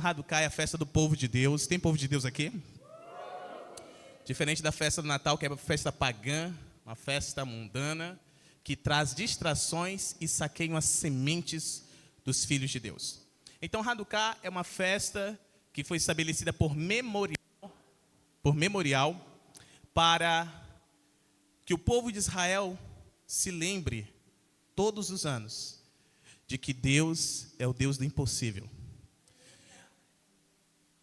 Hanukkah é a festa do povo de Deus. Tem povo de Deus aqui? Diferente da festa do Natal, que é uma festa pagã, uma festa mundana, que traz distrações e saqueiam as sementes dos filhos de Deus. Então, Hanukkah é uma festa que foi estabelecida por memorial para que o povo de Israel se lembre todos os anos de que Deus é o Deus do impossível.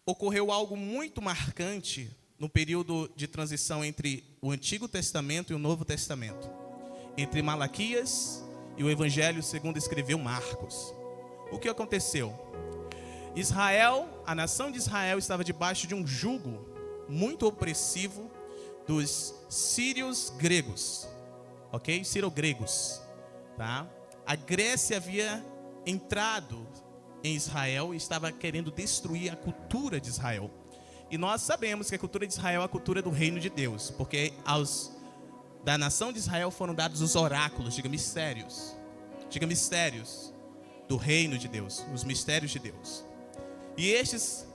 Ocorreu algo muito marcante no período de transição entre o Antigo Testamento e o Novo Testamento, entre Malaquias e o Evangelho segundo escreveu Marcos. O que aconteceu? Israel, a nação de Israel estava debaixo de um jugo muito opressivo dos sírios gregos, ok? Ciro-gregos, tá? A Grécia havia entrado em Israel e estava querendo destruir a cultura de Israel. E nós sabemos que a cultura de Israel é a cultura do reino de Deus, porque da nação de Israel foram dados os oráculos, diga mistérios do reino de Deus, os mistérios de Deus. E estes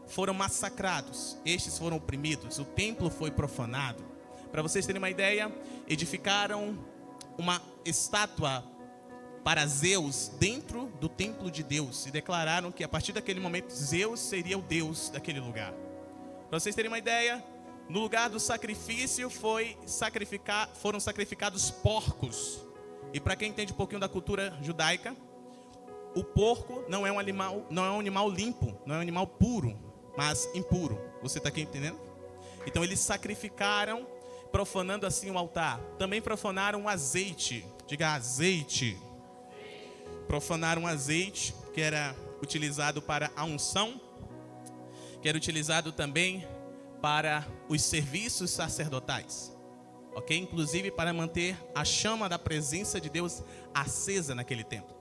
foram massacrados, estes foram oprimidos, o templo foi profanado. Para vocês terem uma ideia, edificaram uma estátua para Zeus dentro do templo de Deus e declararam que a partir daquele momento Zeus seria o Deus daquele lugar. Para vocês terem uma ideia, no lugar do sacrifício foram sacrificados porcos. E para quem entende um pouquinho da cultura judaica, o porco não é um animal limpo, não é um animal puro, mas impuro. Você está aqui entendendo? Então eles sacrificaram, profanando assim o altar. Também profanaram o azeite. Diga azeite. Profanaram azeite, que era utilizado para a unção, que era utilizado também para os serviços sacerdotais, ok? Inclusive para manter a chama da presença de Deus acesa naquele templo.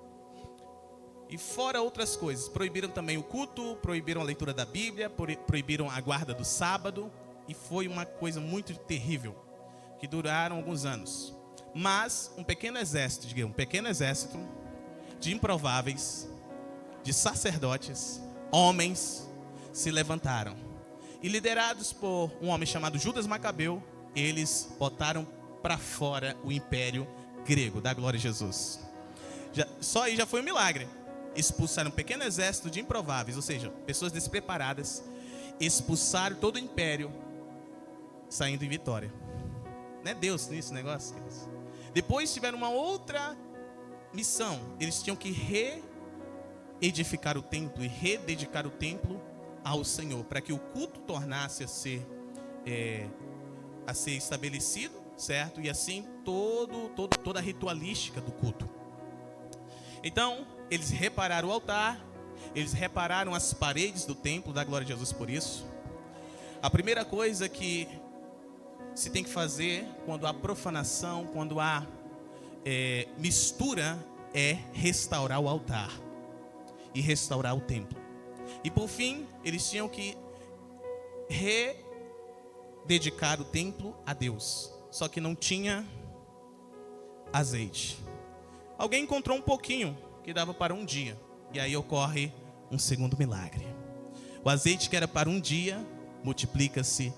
E fora outras coisas, proibiram também o culto, proibiram a leitura da Bíblia, proibiram a guarda do sábado, e foi uma coisa muito terrível, que duraram alguns anos. Mas um pequeno exército de improváveis, de sacerdotes, homens, se levantaram. E liderados por um homem chamado Judas Macabeu, eles botaram para fora o império grego, da glória a Jesus. Só aí já foi um milagre. Expulsaram um pequeno exército de improváveis, ou seja, pessoas despreparadas, expulsaram todo o império, saindo em vitória. Não é Deus nisso negócio? Depois tiveram uma outra missão. Eles tinham que reedificar o templo e rededicar o templo ao Senhor, para que o culto tornasse a ser estabelecido, certo? E assim toda a ritualística do culto. Então, eles repararam o altar, eles repararam as paredes do templo, da glória a Jesus por isso. A primeira coisa que se tem que fazer quando há profanação, quando há mistura, é restaurar o altar e restaurar o templo. E por fim, eles tinham que rededicar o templo a Deus. Só que não tinha azeite. Alguém encontrou um pouquinho que dava para um dia. E aí ocorre um segundo milagre. O azeite que era para um dia, multiplica-se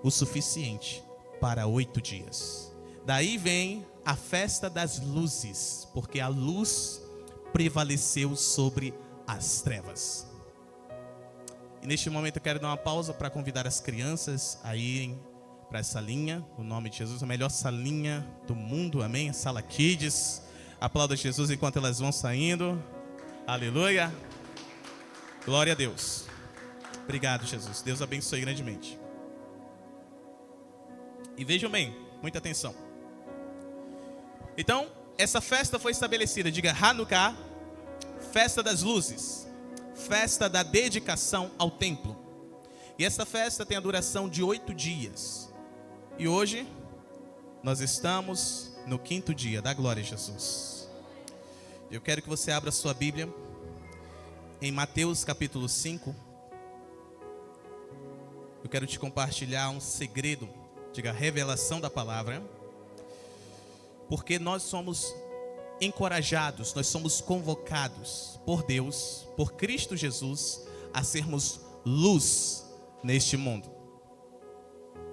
o suficiente para 8 dias. Daí vem a festa das luzes, porque a luz prevaleceu sobre as trevas. E neste momento eu quero dar uma pausa para convidar as crianças a irem para essa salinha, no nome de Jesus, a melhor salinha do mundo, amém? A sala Kids. Aplauda Jesus enquanto elas vão saindo. Aleluia. Glória a Deus. Obrigado, Jesus. Deus abençoe grandemente. E vejam bem, muita atenção. Então, essa festa foi estabelecida, diga Hanukkah, festa das luzes, festa da dedicação ao templo. E essa festa tem a duração de 8 dias. E hoje, nós estamos no 5º dia, da glória a Jesus. Eu quero que você abra sua Bíblia em Mateus capítulo 5. Eu quero te compartilhar um segredo, diga revelação da palavra. Porque nós somos encorajados, nós somos convocados por Deus, por Cristo Jesus, a sermos luz neste mundo.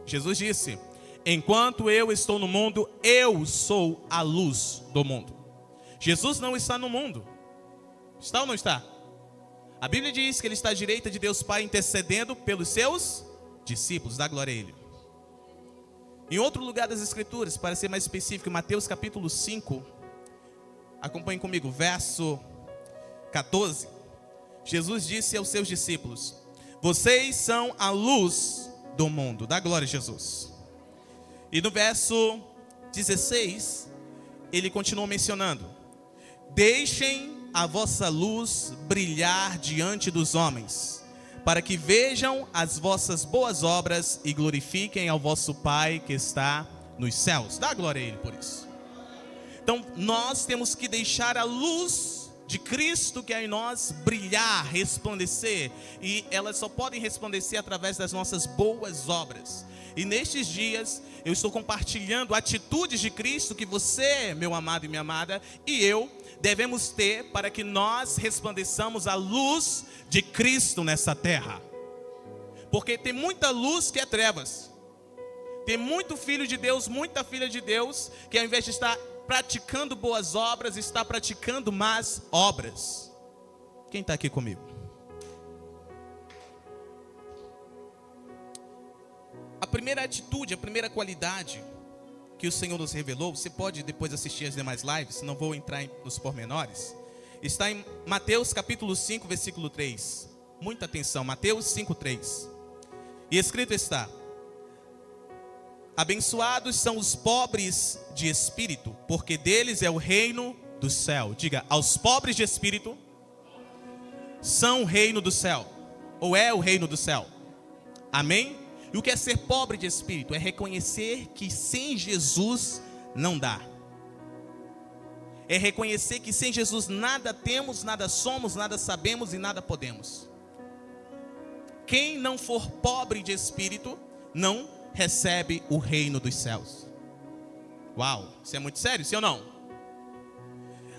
Jesus disse: enquanto eu estou no mundo, eu sou a luz do mundo. Jesus não está no mundo. Está ou não está? A Bíblia diz que ele está à direita de Deus Pai, intercedendo pelos seus discípulos. Dá glória a ele. Em outro lugar das Escrituras, para ser mais específico, Mateus capítulo 5, acompanhe comigo, verso 14. Jesus disse aos seus discípulos: vocês são a luz do mundo. Dá glória a Jesus. E no verso 16, ele continuou mencionando: deixem a vossa luz brilhar diante dos homens, para que vejam as vossas boas obras e glorifiquem ao vosso Pai que está nos céus. Dá glória a ele por isso. Então nós temos que deixar a luz de Cristo que é em nós brilhar, resplandecer, e elas só podem resplandecer através das nossas boas obras. E nestes dias eu estou compartilhando atitudes de Cristo que você, meu amado e minha amada, e eu devemos ter para que nós resplandeçamos a luz de Cristo nessa terra. Porque tem muita luz que é trevas. Tem muito filho de Deus, muita filha de Deus, que ao invés de estar praticando boas obras, está praticando más obras. Quem está aqui comigo? A primeira atitude, a primeira qualidade que o Senhor nos revelou, você pode depois assistir as demais lives, não vou entrar nos pormenores, está em Mateus capítulo 5, versículo 3. Muita atenção, Mateus 5, 3. E escrito está: abençoados são os pobres de espírito, porque deles é o reino do céu. Diga, aos pobres de espírito são o reino do céu, ou é o reino do céu. Amém? E o que é ser pobre de espírito? É reconhecer que sem Jesus não dá. É reconhecer que sem Jesus nada temos, nada somos, nada sabemos e nada podemos. Quem não for pobre de espírito não recebe o reino dos céus. Uau, isso é muito sério, sim ou não?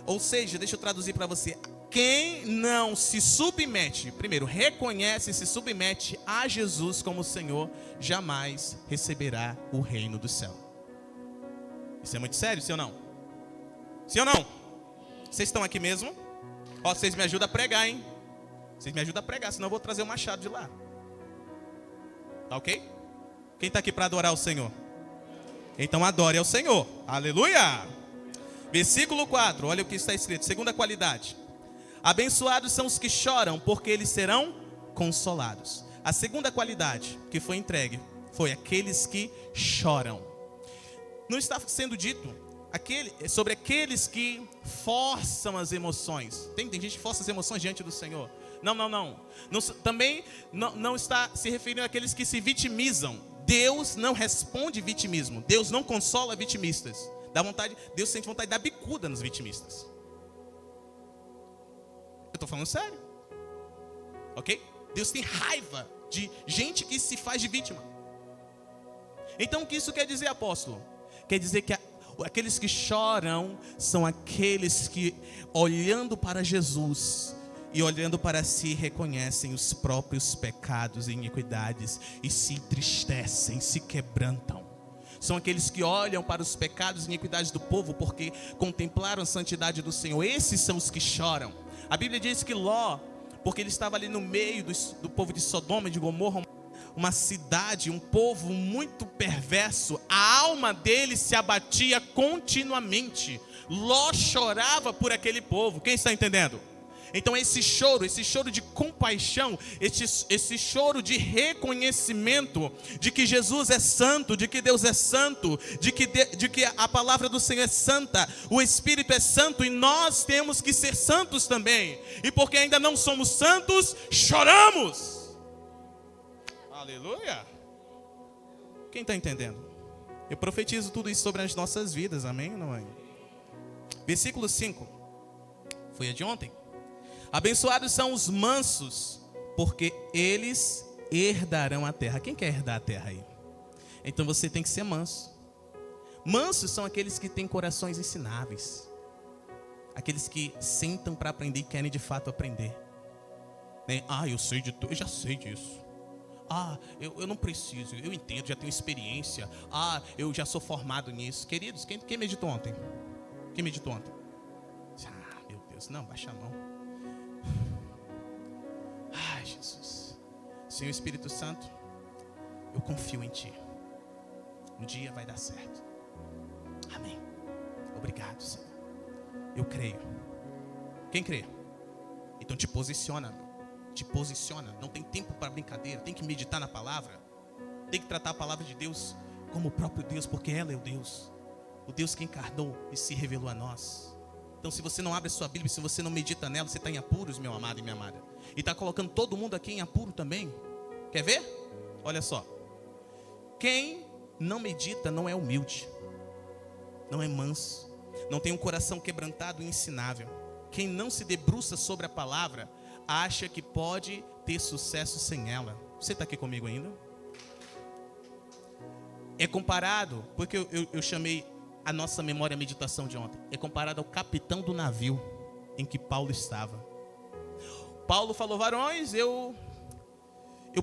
Ou seja, deixa eu traduzir para você. Quem não se submete, primeiro, reconhece e se submete a Jesus como Senhor, jamais receberá o reino do céu. Isso é muito sério, sim ou não? Sim ou não? Vocês estão aqui mesmo? Ó, vocês me ajudam a pregar, hein? Vocês me ajudam a pregar, senão eu vou trazer o machado de lá. Tá ok? Quem está aqui para adorar o Senhor? Então adore ao Senhor. Aleluia! Versículo 4, olha o que está escrito. Segunda qualidade: abençoados são os que choram, porque eles serão consolados. A segunda qualidade que foi entregue foi aqueles que choram. Não está sendo dito sobre aqueles que forçam as emoções. Tem gente que força as emoções diante do Senhor. Não. Também não está se referindo àqueles que se vitimizam. Deus não responde vitimismo. Deus não consola vitimistas. Deus sente vontade de dar bicuda nos vitimistas. Eu estou falando sério. Ok? Deus tem raiva de gente que se faz de vítima. Então o que isso quer dizer, apóstolo? Quer dizer que aqueles que choram são aqueles que, olhando para Jesus e olhando para si, reconhecem os próprios pecados e iniquidades e se entristecem, se quebrantam. São aqueles que olham para os pecados e iniquidades do povo porque contemplaram a santidade do Senhor. Esses são os que choram. A Bíblia diz que Ló, porque ele estava ali no meio do povo de Sodoma e de Gomorra, uma cidade, um povo muito perverso, a alma dele se abatia continuamente. Ló chorava por aquele povo. Quem está entendendo? Então esse choro de compaixão, esse choro de reconhecimento de que Jesus é santo, de que Deus é santo, de que a palavra do Senhor é santa, o Espírito é santo e nós temos que ser santos também. E porque ainda não somos santos, choramos. Aleluia! Quem está entendendo? Eu profetizo tudo isso sobre as nossas vidas, amém ou não é? Versículo 5, foi a de ontem. Abençoados são os mansos, porque eles herdarão a terra. Quem quer herdar a terra aí? Então você tem que ser manso. Mansos são aqueles que têm corações ensináveis. Aqueles que sentam para aprender e querem de fato aprender. Né? Ah, eu sei de tudo, eu já sei disso. Ah, eu não preciso, eu entendo, já tenho experiência. Ah, eu já sou formado nisso. Queridos, quem meditou ontem? Quem meditou ontem? Ah, meu Deus, não, baixa a mão. Ai, Jesus. Senhor Espírito Santo, eu confio em Ti. Um dia vai dar certo. Amém. Obrigado, Senhor. Eu creio. Quem crê? Então te posiciona, meu. Te posiciona. Não tem tempo para brincadeira. Tem que meditar na palavra. Tem que tratar a palavra de Deus como o próprio Deus, porque ela é o Deus. O Deus que encarnou e se revelou a nós. Então, se você não abre a sua Bíblia, se você não medita nela, você está em apuros, meu amado e minha amada. E está colocando todo mundo aqui em apuro também. Quer ver? Olha só. Quem não medita não é humilde, não é manso, não tem um coração quebrantado e ensinável. Quem não se debruça sobre a palavra acha que pode ter sucesso sem ela. Você está aqui comigo ainda? É comparado, porque eu chamei a nossa memória meditação de ontem, é comparado ao capitão do navio em que Paulo estava. Paulo falou: varões, eu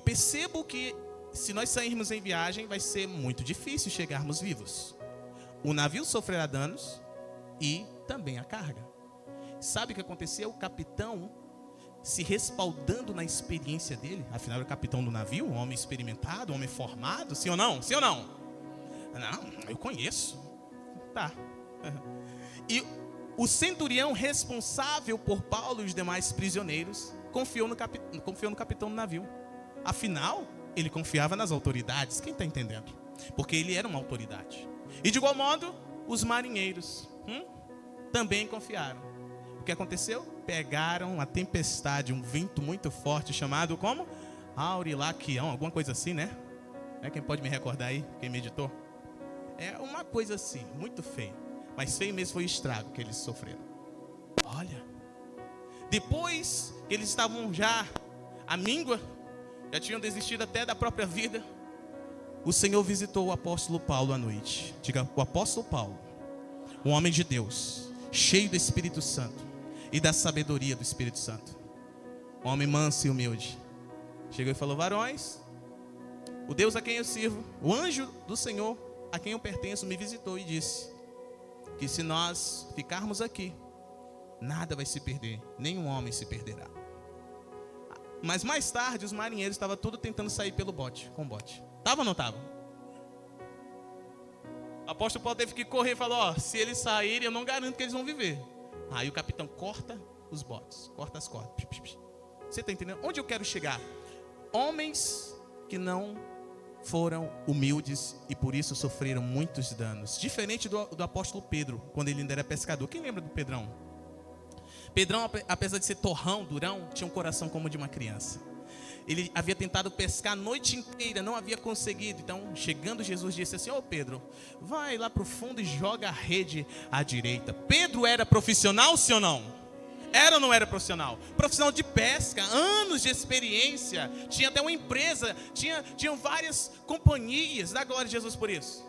percebo que se nós sairmos em viagem vai ser muito difícil chegarmos vivos. O navio sofrerá danos e também a carga. Sabe o que aconteceu? O capitão, se respaldando na experiência dele, afinal era o capitão do navio, um homem experimentado, um homem formado, sim ou não? Sim ou não? Não, eu conheço. Tá. E o centurião responsável por Paulo e os demais prisioneiros confiou no capitão do navio. Afinal, ele confiava nas autoridades. Quem está entendendo? Porque ele era uma autoridade. E de igual modo, os marinheiros também confiaram. O que aconteceu? Pegaram uma tempestade, um vento muito forte, chamado como? Aurilaquião, alguma coisa assim, né? Quem pode me recordar aí? Quem meditou? É uma coisa assim, muito feio. Mas feio mesmo foi o estrago que eles sofreram. Olha, depois que eles estavam já à míngua, já tinham desistido até da própria vida, o Senhor visitou o apóstolo Paulo à noite. Diga, o apóstolo Paulo, um homem de Deus, cheio do Espírito Santo e da sabedoria do Espírito Santo, um homem manso e humilde, chegou e falou: varões, o Deus a quem eu sirvo, o anjo do Senhor a quem eu pertenço, me visitou e disse que se nós ficarmos aqui, nada vai se perder, nenhum homem se perderá. Mas mais tarde os marinheiros estavam tudo tentando sair pelo bote, com o bote. Estava ou não estava? O apóstolo Paulo teve que correr e falou: se eles saírem, eu não garanto que eles vão viver. Aí o capitão corta os botes, corta as cordas. Você está entendendo? Onde eu quero chegar? Homens que não foram humildes e por isso sofreram muitos danos. Diferente do apóstolo Pedro, quando ele ainda era pescador. Quem lembra do Pedrão? Pedrão, apesar de ser torrão, durão, tinha um coração como o de uma criança. Ele havia tentado pescar a noite inteira, não havia conseguido. Então, chegando Jesus, disse assim: ô Pedro, vai lá para o fundo e joga a rede à direita. Pedro era profissional, sim ou não? Era ou não era profissional? Profissional de pesca, anos de experiência. Tinha até uma empresa, tinham várias companhias. Dá glória a Jesus por isso.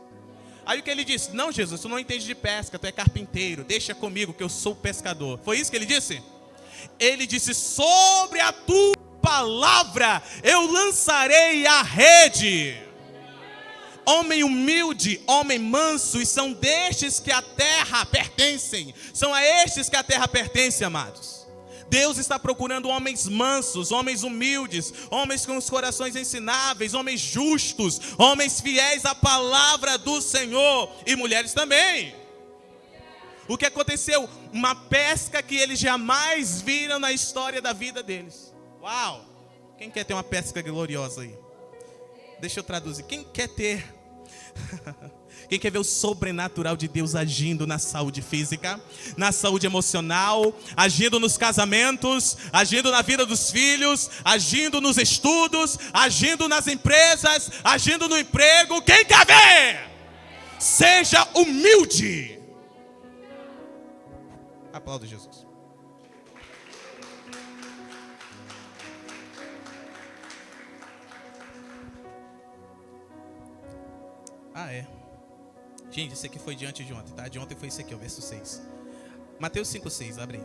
Aí o que ele disse? Não, Jesus, tu não entende de pesca, tu é carpinteiro, deixa comigo que eu sou pescador. Foi isso que ele disse? Ele disse: sobre a tua palavra eu lançarei a rede. Homem humilde, homem manso, e são destes que a terra pertencem. São a estes que a terra pertence, amados. Deus está procurando homens mansos, homens humildes, homens com os corações ensináveis, homens justos, homens fiéis à palavra do Senhor, e mulheres também. O que aconteceu? Uma pesca que eles jamais viram na história da vida deles. Uau! Quem quer ter uma pesca gloriosa aí? Deixa eu traduzir. Quem quer ter? Quem quer ver o sobrenatural de Deus agindo na saúde física, na saúde emocional, agindo nos casamentos, agindo na vida dos filhos, agindo nos estudos, agindo nas empresas, agindo no emprego? Quem quer ver? Seja humilde. Aplauda Jesus. É. Gente, isso aqui foi de antes de ontem, tá? De ontem foi isso aqui, o verso 6. Mateus 5,6, abre aí.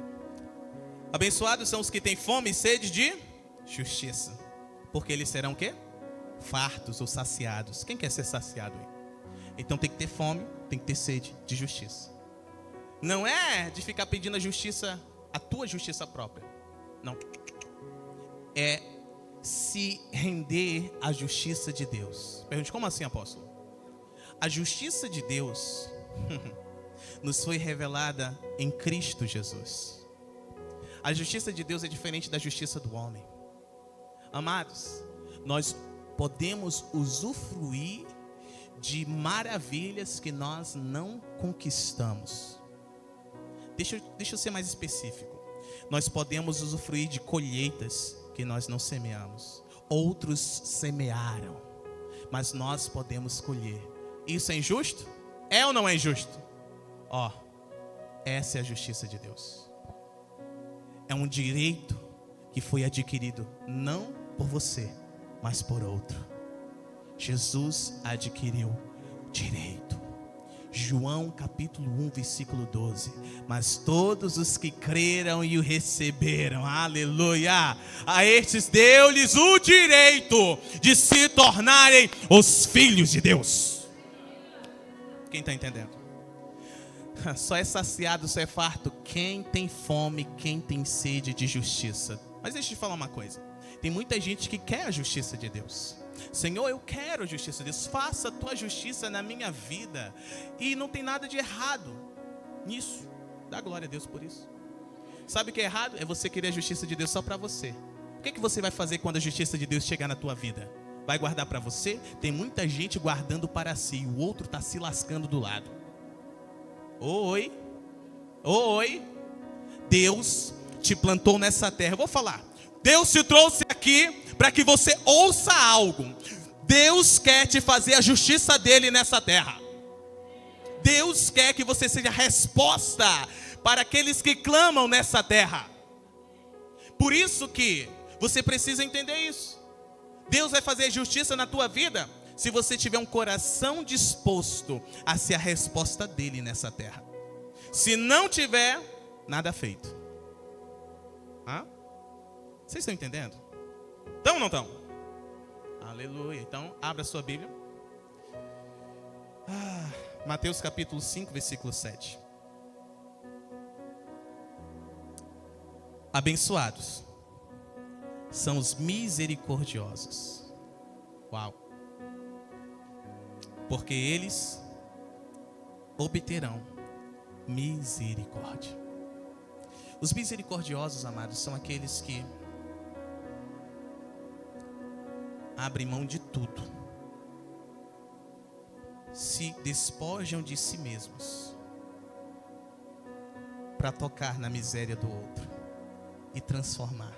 Abençoados são os que têm fome e sede de justiça. Porque eles serão o quê? Fartos ou saciados. Quem quer ser saciado aí? Então tem que ter fome, tem que ter sede de justiça. Não é de ficar pedindo a justiça, a tua justiça própria. Não. É se render à justiça de Deus. Pergunte, como assim, apóstolo? A justiça de Deus nos foi revelada em Cristo Jesus. A justiça de Deus é diferente da justiça do homem. Amados, nós podemos usufruir de maravilhas que nós não conquistamos. Deixa eu ser mais específico. Nós podemos usufruir de colheitas que nós não semeamos. Outros semearam, mas nós podemos colher. Isso é injusto? É ou não é injusto? Essa é a justiça de Deus. É um direito que foi adquirido não por você, mas por outro. Jesus adquiriu direito. João capítulo 1, versículo 12. Mas todos os que creram e o receberam, aleluia, a estes deu-lhes o direito de se tornarem os filhos de Deus. Quem está entendendo? Só é saciado, só é farto quem tem fome, quem tem sede de justiça. Mas deixa eu te falar uma coisa. Tem muita gente que quer a justiça de Deus. Senhor, eu quero a justiça de Deus. Faça a tua justiça na minha vida. E não tem nada de errado nisso. Dá glória a Deus por isso. Sabe o que é errado? É você querer a justiça de Deus só para você. O que você vai fazer quando a justiça de Deus chegar na tua vida? Vai guardar para você? Tem muita gente guardando para si e o outro está se lascando do lado. Oi. Deus te plantou nessa terra. Eu vou falar. Deus te trouxe aqui para que você ouça algo. Deus quer te fazer a justiça dele nessa terra. Deus quer que você seja a resposta para aqueles que clamam nessa terra. Por isso que você precisa entender isso. Deus vai fazer justiça na tua vida se você tiver um coração disposto a ser a resposta dele nessa terra. Se não tiver, nada feito. Vocês estão entendendo? Estão ou não estão? Aleluia. Então, abra a sua Bíblia. Mateus capítulo 5, versículo 7. Abençoados são os misericordiosos. Uau. Porque eles obterão misericórdia. Os misericordiosos, amados, são aqueles que abrem mão de tudo, se despojam de si mesmos para tocar na miséria do outro e transformar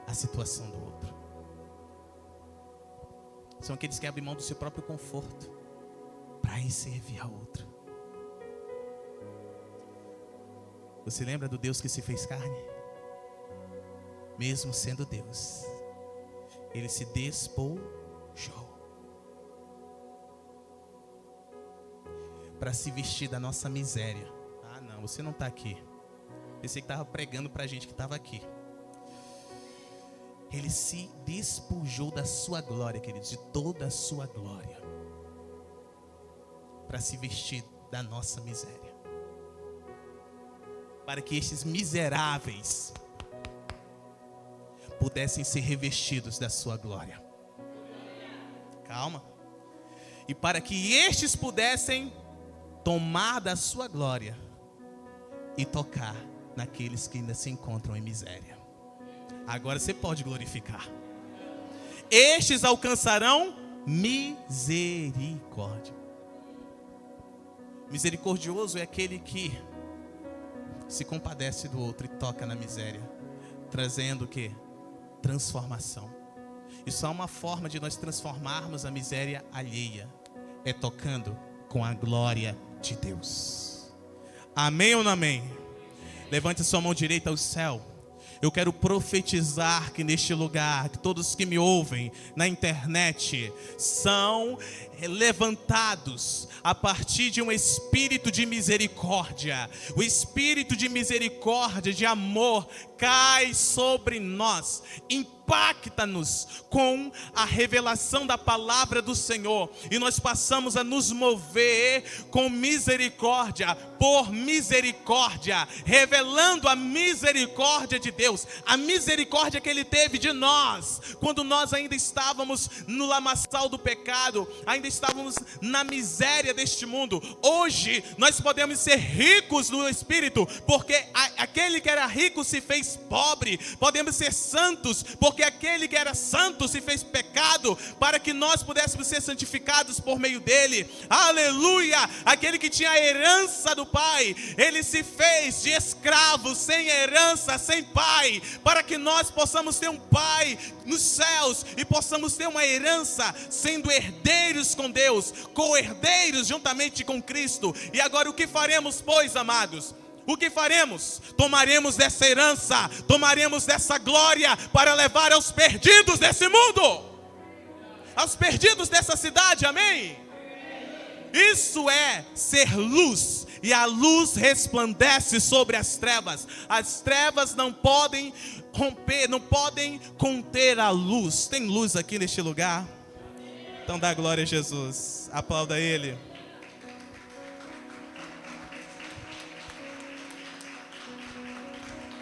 a situação do outro. São aqueles que abrem mão do seu próprio conforto para ir servir a outro. Você lembra do Deus que se fez carne? Mesmo sendo Deus, ele se despojou para se vestir da nossa miséria. Não, você não está aqui. Pensei que estava pregando para a gente que estava aqui. Ele se despojou da sua glória, queridos, de toda a sua glória, para se vestir da nossa miséria, para que estes miseráveis pudessem ser revestidos da sua glória. Calma. E para que estes pudessem tomar da sua glória e tocar naqueles que ainda se encontram em miséria. Agora você pode glorificar. Estes alcançarão misericórdia. Misericordioso é aquele que se compadece do outro e toca na miséria, trazendo o quê? Transformação. E só uma forma de nós transformarmos a miséria alheia é tocando com a glória de Deus. Amém ou não amém? Levante sua mão direita ao céu. Eu quero profetizar que neste lugar, que todos que me ouvem na internet são levantados a partir de um espírito de misericórdia. O espírito de misericórdia, de amor, cai sobre nós, impede impacta-nos com a revelação da palavra do Senhor, e nós passamos a nos mover com misericórdia, por misericórdia, revelando a misericórdia de Deus, a misericórdia que Ele teve de nós, quando nós ainda estávamos no lamaçal do pecado, ainda estávamos na miséria deste mundo. Hoje nós podemos ser ricos no Espírito, porque aquele que era rico se fez pobre. Podemos ser santos, porque aquele que era santo se fez pecado, para que nós pudéssemos ser santificados por meio dele. Aleluia! Aquele que tinha a herança do Pai, ele se fez de escravo, sem herança, sem pai, para que nós possamos ter um Pai nos céus e possamos ter uma herança, sendo herdeiros com Deus, co-herdeiros juntamente com Cristo. E agora o que faremos, pois, amados? O que faremos? Tomaremos dessa herança, tomaremos dessa glória para levar aos perdidos desse mundo, aos perdidos dessa cidade, amém? Isso é ser luz, e a luz resplandece sobre as trevas não podem romper, não podem conter a luz. Tem luz aqui neste lugar? Então dá glória a Jesus, aplauda Ele.